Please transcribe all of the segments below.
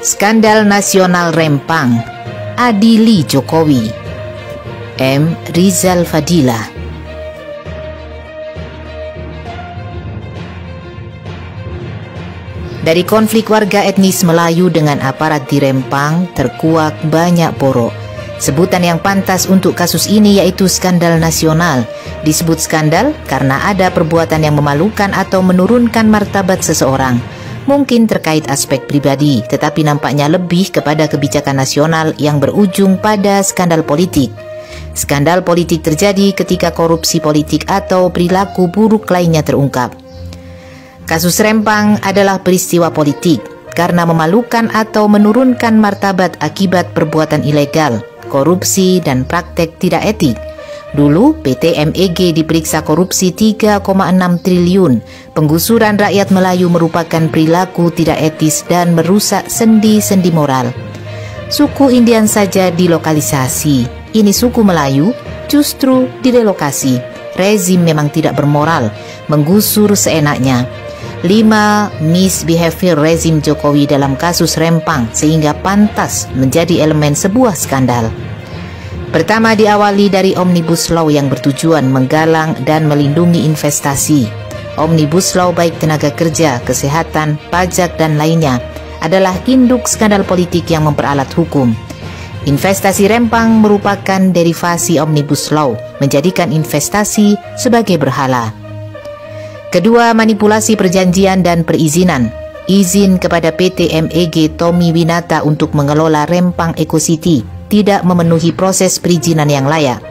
Skandal nasional Rempang, adili Jokowi. M. Rizal Fadila. Dari konflik warga etnis Melayu dengan aparat di Rempang terkuak banyak porok. Sebutan yang pantas untuk kasus ini yaitu skandal nasional. Disebut skandal karena ada perbuatan yang memalukan atau menurunkan martabat seseorang. Mungkin terkait aspek pribadi, tetapi nampaknya lebih kepada kebijakan nasional yang berujung pada skandal politik. Skandal politik terjadi ketika korupsi politik atau perilaku buruk lainnya terungkap. Kasus Rempang adalah peristiwa politik karena memalukan atau menurunkan martabat akibat perbuatan ilegal, korupsi, dan praktek tidak etik. Dulu PT MEG diperiksa korupsi 3,6 triliun. Penggusuran rakyat Melayu merupakan perilaku tidak etis dan merusak sendi-sendi moral. Suku Indian saja dilokalisasi. Ini suku Melayu justru direlokasi. Rezim memang tidak bermoral, menggusur seenaknya. 5. Misbehavior rezim Jokowi dalam kasus Rempang sehingga pantas menjadi elemen sebuah skandal. Pertama, diawali dari Omnibus Law yang bertujuan menggalang dan melindungi investasi. Omnibus Law baik tenaga kerja, kesehatan, pajak, dan lainnya adalah induk skandal politik yang memperalat hukum. Investasi Rempang merupakan derivasi Omnibus Law, menjadikan investasi sebagai berhala. Kedua, manipulasi perjanjian dan perizinan. Izin kepada PT MEG Tommy Winata untuk mengelola Rempang Eco City tidak memenuhi proses perizinan yang layak.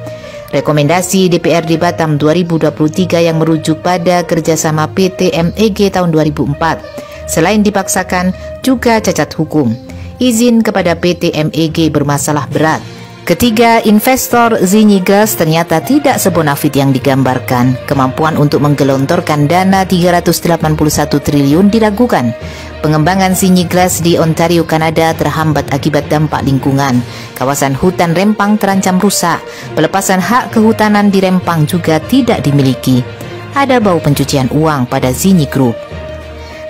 Rekomendasi DPRD Batam 2023 yang merujuk pada kerjasama PT MEG tahun 2004 selain dipaksakan juga cacat hukum. Izin kepada PT MEG bermasalah berat. Ketiga, investor Zinyi Gas ternyata tidak sebonafit yang digambarkan. Kemampuan untuk menggelontorkan dana 381 triliun diragukan. Pengembangan Zinyi Gas di Ontario, Kanada terhambat akibat dampak lingkungan. Kawasan hutan Rempang terancam rusak. Pelepasan hak kehutanan di Rempang juga tidak dimiliki. Ada bau pencucian uang pada Zinyi Group.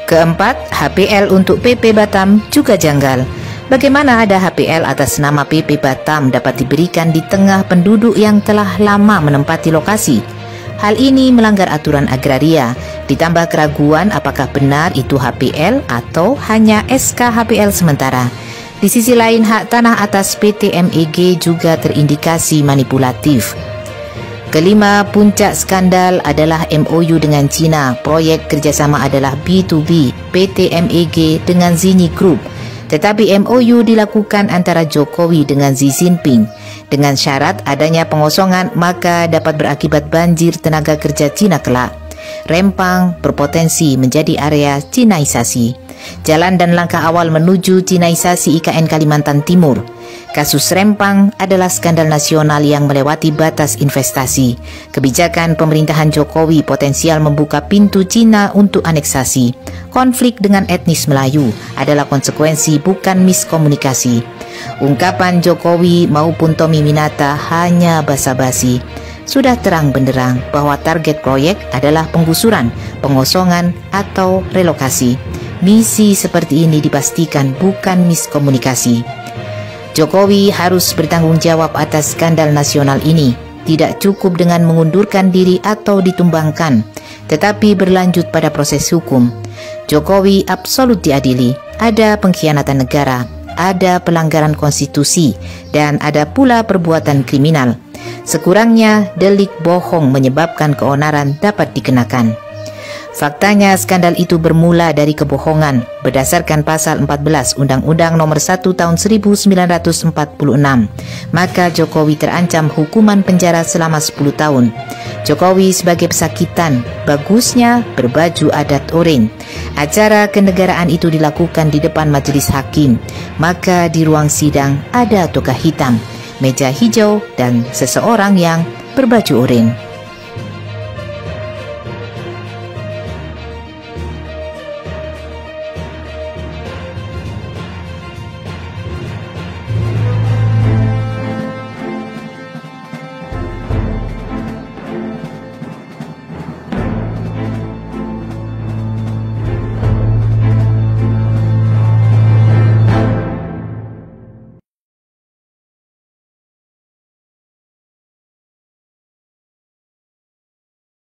Keempat, HPL untuk PP Batam juga janggal. Bagaimana ada HPL atas nama PP Batam dapat diberikan di tengah penduduk yang telah lama menempati lokasi? Hal ini melanggar aturan agraria, ditambah keraguan apakah benar itu HPL atau hanya SK HPL sementara. Di sisi lain, hak tanah atas PT MEG juga terindikasi manipulatif. Kelima, puncak skandal adalah MOU dengan Cina. Proyek kerjasama adalah B2B, PT MEG dengan Zinyi Group. Tetapi MOU dilakukan antara Jokowi dengan Xi Jinping. Dengan syarat adanya pengosongan maka dapat berakibat banjir tenaga kerja Cina kelak. Rempang berpotensi menjadi area Cinaisasi. Jalan dan langkah awal menuju Cinaisasi IKN Kalimantan Timur. Kasus Rempang adalah skandal nasional yang melewati batas investasi. Kebijakan pemerintahan Jokowi potensial membuka pintu Cina untuk aneksasi. Konflik dengan etnis Melayu adalah konsekuensi bukan miskomunikasi. Ungkapan Jokowi maupun Tommy Winata hanya basa-basi. Sudah terang benderang bahwa target proyek adalah penggusuran, pengosongan, atau relokasi. Misi seperti ini dipastikan bukan miskomunikasi. Jokowi harus bertanggung jawab atas skandal nasional ini. Tidak cukup dengan mengundurkan diri atau ditumbangkan, tetapi berlanjut pada proses hukum. Jokowi absolut diadili. Ada pengkhianatan negara, ada pelanggaran konstitusi, dan ada pula perbuatan kriminal. Sekurangnya, delik bohong menyebabkan keonaran dapat dikenakan. Faktanya skandal itu bermula dari kebohongan berdasarkan pasal 14 Undang-Undang Nomor 1 Tahun 1946. Maka Jokowi terancam hukuman penjara selama 10 tahun. Jokowi sebagai pesakitan, bagusnya berbaju adat oranye. Acara kenegaraan itu dilakukan di depan majelis hakim. Maka di ruang sidang ada toga hitam, meja hijau, dan seseorang yang berbaju oranye.